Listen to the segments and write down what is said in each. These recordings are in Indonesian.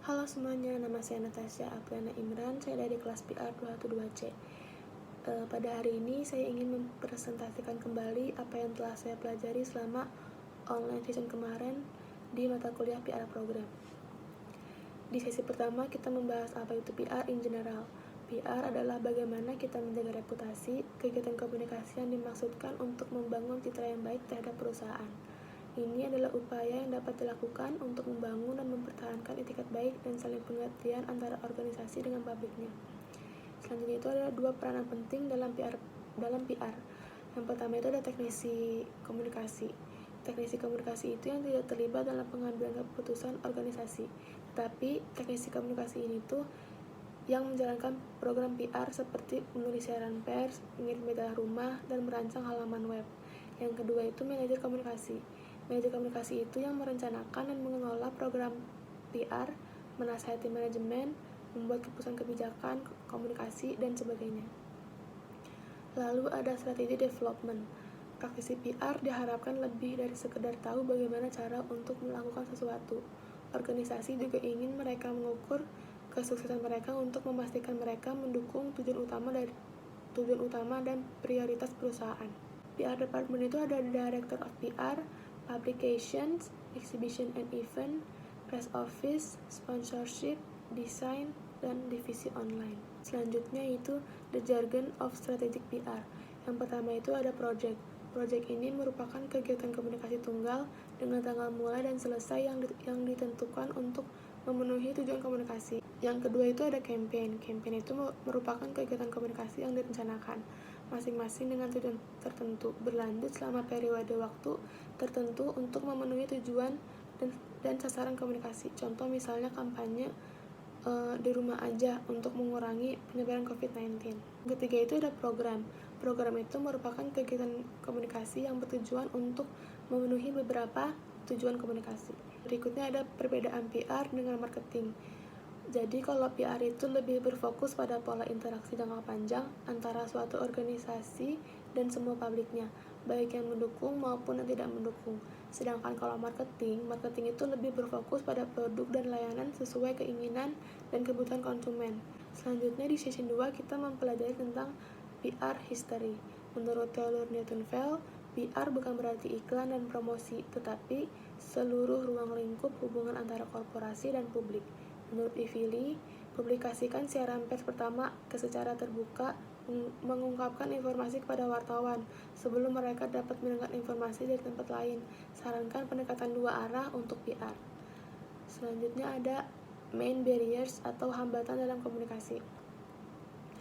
Halo semuanya, nama saya Natasha Apriana Imran, saya dari kelas PR 212C. Pada hari ini saya ingin mempresentasikan kembali apa yang telah saya pelajari selama online session kemarin di mata kuliah PR program. Di sesi pertama kita membahas apa itu PR in general. PR adalah bagaimana kita menjaga reputasi, kegiatan komunikasi yang dimaksudkan untuk membangun citra yang baik terhadap perusahaan. Ini adalah upaya yang dapat dilakukan untuk membangun dan mempertahankan etikat baik dan saling pengertian antara organisasi dengan publiknya. Selanjutnya itu ada dua peranan penting dalam PR. Yang pertama itu ada teknisi komunikasi. Teknisi komunikasi itu yang tidak terlibat dalam pengambilan keputusan organisasi, tetapi teknisi komunikasi ini tuh yang menjalankan program PR seperti menulis siaran pers, mengirim berita rumah, dan merancang halaman web. Yang kedua itu manajer komunikasi. Manajer komunikasi itu yang merencanakan dan mengelola program PR, menasihati manajemen, membuat keputusan kebijakan, komunikasi, dan sebagainya. Lalu ada strategi development. Praktisi PR diharapkan lebih dari sekedar tahu bagaimana cara untuk melakukan sesuatu. Organisasi juga ingin mereka mengukur kesuksesan mereka untuk memastikan mereka mendukung tujuan utama dan prioritas perusahaan. PR department itu ada Director of PR, Publications, Exhibition and Event, Press Office, Sponsorship, Design, dan Divisi Online. Selanjutnya itu the jargon of strategic PR. Yang pertama itu ada project. Project ini merupakan kegiatan komunikasi tunggal dengan tanggal mulai dan selesai yang ditentukan untuk memenuhi tujuan komunikasi. Yang kedua itu ada campaign. Campaign itu merupakan kegiatan komunikasi yang direncanakan masing-masing dengan tujuan tertentu, berlanjut selama periode waktu tertentu untuk memenuhi tujuan dan sasaran komunikasi. Contoh misalnya kampanye di rumah aja untuk mengurangi penyebaran COVID-19. Ketiga itu ada program. Program itu merupakan kegiatan komunikasi yang bertujuan untuk memenuhi beberapa tujuan komunikasi. Berikutnya ada perbedaan PR dengan marketing. Jadi kalau PR itu lebih berfokus pada pola interaksi jangka panjang antara suatu organisasi dan semua publiknya, baik yang mendukung maupun yang tidak mendukung. Sedangkan kalau marketing itu lebih berfokus pada produk dan layanan sesuai keinginan dan kebutuhan konsumen. Selanjutnya di sesi 2 kita mempelajari tentang PR history. Menurut Theodore Newton-Vale, PR bukan berarti iklan dan promosi, tetapi seluruh ruang lingkup hubungan antara korporasi dan publik. Menurut Ivili, publikasikan siaran pers pertama secara terbuka mengungkapkan informasi kepada wartawan sebelum mereka dapat mendengar informasi dari tempat lain. Sarankan pendekatan dua arah untuk PR. Selanjutnya ada main barriers atau hambatan dalam komunikasi.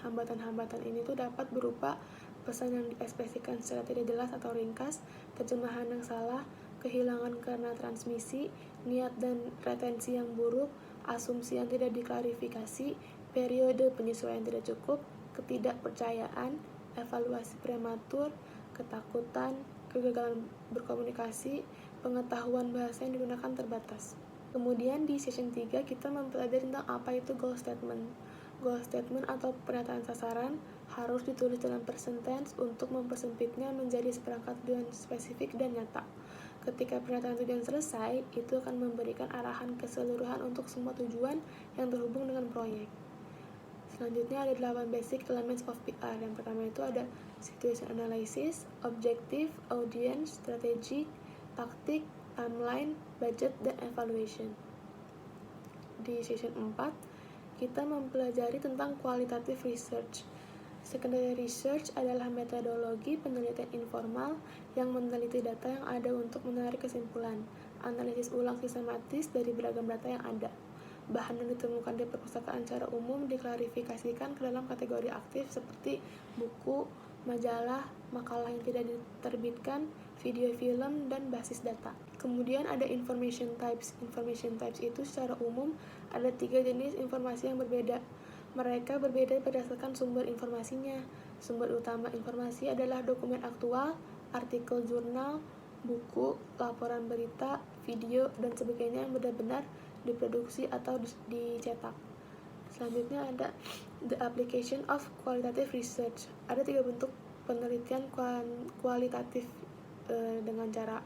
Hambatan-hambatan ini tuh dapat berupa pesan yang diekspresikan secara tidak jelas atau ringkas, terjemahan yang salah, kehilangan karena transmisi, niat dan retensi yang buruk, asumsi yang tidak diklarifikasi, periode penyesuaian tidak cukup, ketidakpercayaan, evaluasi prematur, ketakutan, kegagalan berkomunikasi, pengetahuan bahasa yang digunakan terbatas. Kemudian di session 3 kita mempelajari tentang apa itu goal statement. Goal statement atau pernyataan sasaran harus ditulis dalam present tense untuk mempersempitnya menjadi seperangkat tujuan spesifik dan nyata. Ketika pernyataan tujuan selesai, itu akan memberikan arahan keseluruhan untuk semua tujuan yang terhubung dengan proyek. Selanjutnya ada 8 basic elements of PR. Yang pertama itu ada situation analysis, objective, audience, strategy, taktik, timeline, budget, dan evaluation. Di session 4, kita mempelajari tentang qualitative research. Secondary research adalah metodologi penelitian informal yang meneliti data yang ada untuk menarik kesimpulan, analisis ulang sistematis dari beragam data yang ada. Bahan yang ditemukan di perpustakaan secara umum diklarifikasikan ke dalam kategori aktif seperti buku, majalah, makalah yang tidak diterbitkan, video film, dan basis data. Kemudian ada information types. Information types itu secara umum ada 3 jenis informasi yang berbeda. Mereka berbeda berdasarkan sumber informasinya. Sumber utama informasi adalah dokumen aktual, artikel jurnal, buku, laporan berita, video, dan sebagainya yang benar-benar diproduksi atau dicetak. Selanjutnya ada the application of qualitative research. Ada 3 bentuk penelitian kualitatif dengan cara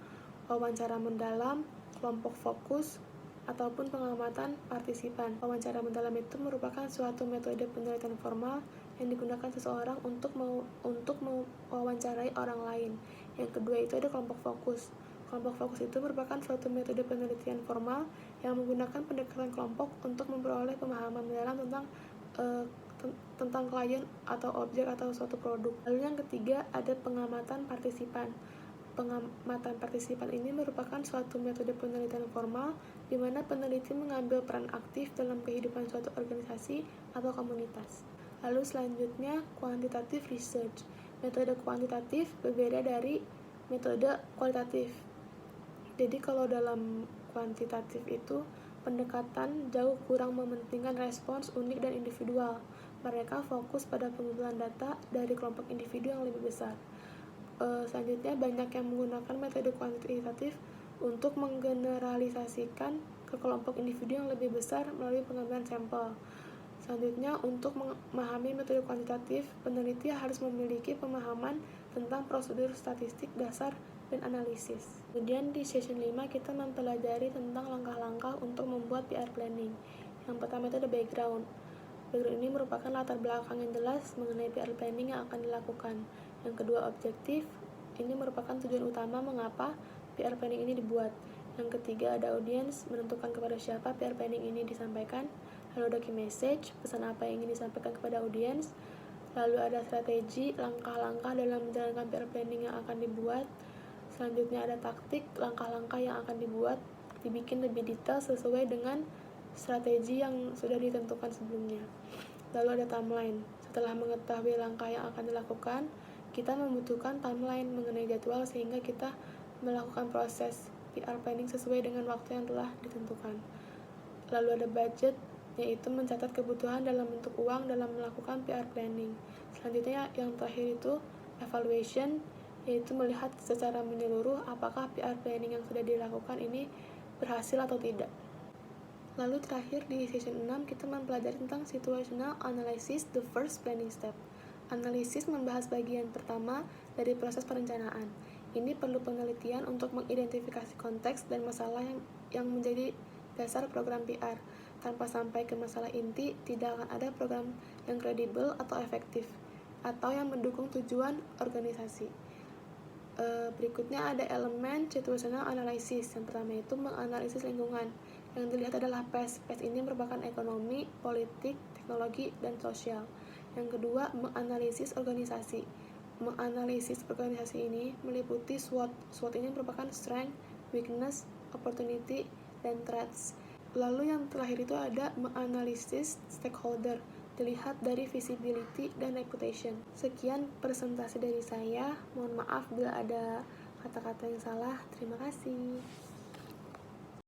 wawancara mendalam, kelompok fokus, ataupun pengamatan partisipan. Wawancara mendalam itu merupakan suatu metode penelitian formal yang digunakan seseorang untuk mewawancarai orang lain. Yang kedua itu ada kelompok fokus. Kelompok fokus itu merupakan suatu metode penelitian formal yang menggunakan pendekatan kelompok untuk memperoleh pemahaman mendalam tentang klien atau objek atau suatu produk. Lalu yang ketiga ada pengamatan partisipan. Pengamatan partisipan ini merupakan suatu metode penelitian formal di mana peneliti mengambil peran aktif dalam kehidupan suatu organisasi atau komunitas. Lalu selanjutnya quantitative research. Metode kuantitatif berbeda dari metode kualitatif. Jadi kalau dalam kuantitatif itu pendekatan jauh kurang mementingkan respons unik dan individual. Mereka fokus pada pengumpulan data dari kelompok individu yang lebih besar. Selanjutnya banyak yang menggunakan metode kuantitatif untuk menggeneralisasikan ke kelompok individu yang lebih besar melalui pengambilan sampel. Selanjutnya, untuk memahami metode kuantitatif, peneliti harus memiliki pemahaman tentang prosedur statistik dasar dan analisis. Kemudian di session 5 kita mempelajari tentang langkah-langkah untuk membuat PR planning. Yang pertama itu ada background. Background ini merupakan latar belakang yang jelas mengenai PR planning yang akan dilakukan. Yang kedua, objektif. Ini merupakan tujuan utama mengapa PR planning ini dibuat. Yang ketiga ada audience, menentukan kepada siapa PR planning ini disampaikan. Lalu ada key message, pesan apa yang ingin disampaikan kepada audience. Lalu ada strategi, langkah-langkah dalam menjalankan PR planning yang akan dibuat. Selanjutnya ada taktik, langkah-langkah yang akan dibikin lebih detail sesuai dengan strategi yang sudah ditentukan sebelumnya. Lalu ada timeline. Setelah mengetahui langkah yang akan dilakukan, kita membutuhkan timeline mengenai jadwal sehingga kita melakukan proses PR planning sesuai dengan waktu yang telah ditentukan. Lalu ada budget, yaitu mencatat kebutuhan dalam bentuk uang dalam melakukan PR planning. Selanjutnya yang terakhir itu evaluation, yaitu melihat secara menyeluruh apakah PR planning yang sudah dilakukan ini berhasil atau tidak. Lalu terakhir di session 6 kita mempelajari tentang situational analysis, the first planning step. Analisis membahas bagian pertama dari proses perencanaan. Ini perlu penelitian untuk mengidentifikasi konteks dan masalah yang menjadi dasar program PR. Tanpa sampai ke masalah inti, tidak akan ada program yang kredibel atau efektif, atau yang mendukung tujuan organisasi. Berikutnya ada elemen situational analysis. Yang pertama itu menganalisis lingkungan. Yang dilihat adalah PES. PES ini merupakan ekonomi, politik, teknologi, dan sosial. Yang kedua, menganalisis organisasi. Menganalisis organisasi ini meliputi SWOT. SWOT ini merupakan strength, weakness, opportunity, dan threats. Lalu yang terakhir itu ada menganalisis stakeholder, dilihat dari visibility dan reputation. Sekian presentasi dari saya. Mohon maaf bila ada kata-kata yang salah. Terima kasih.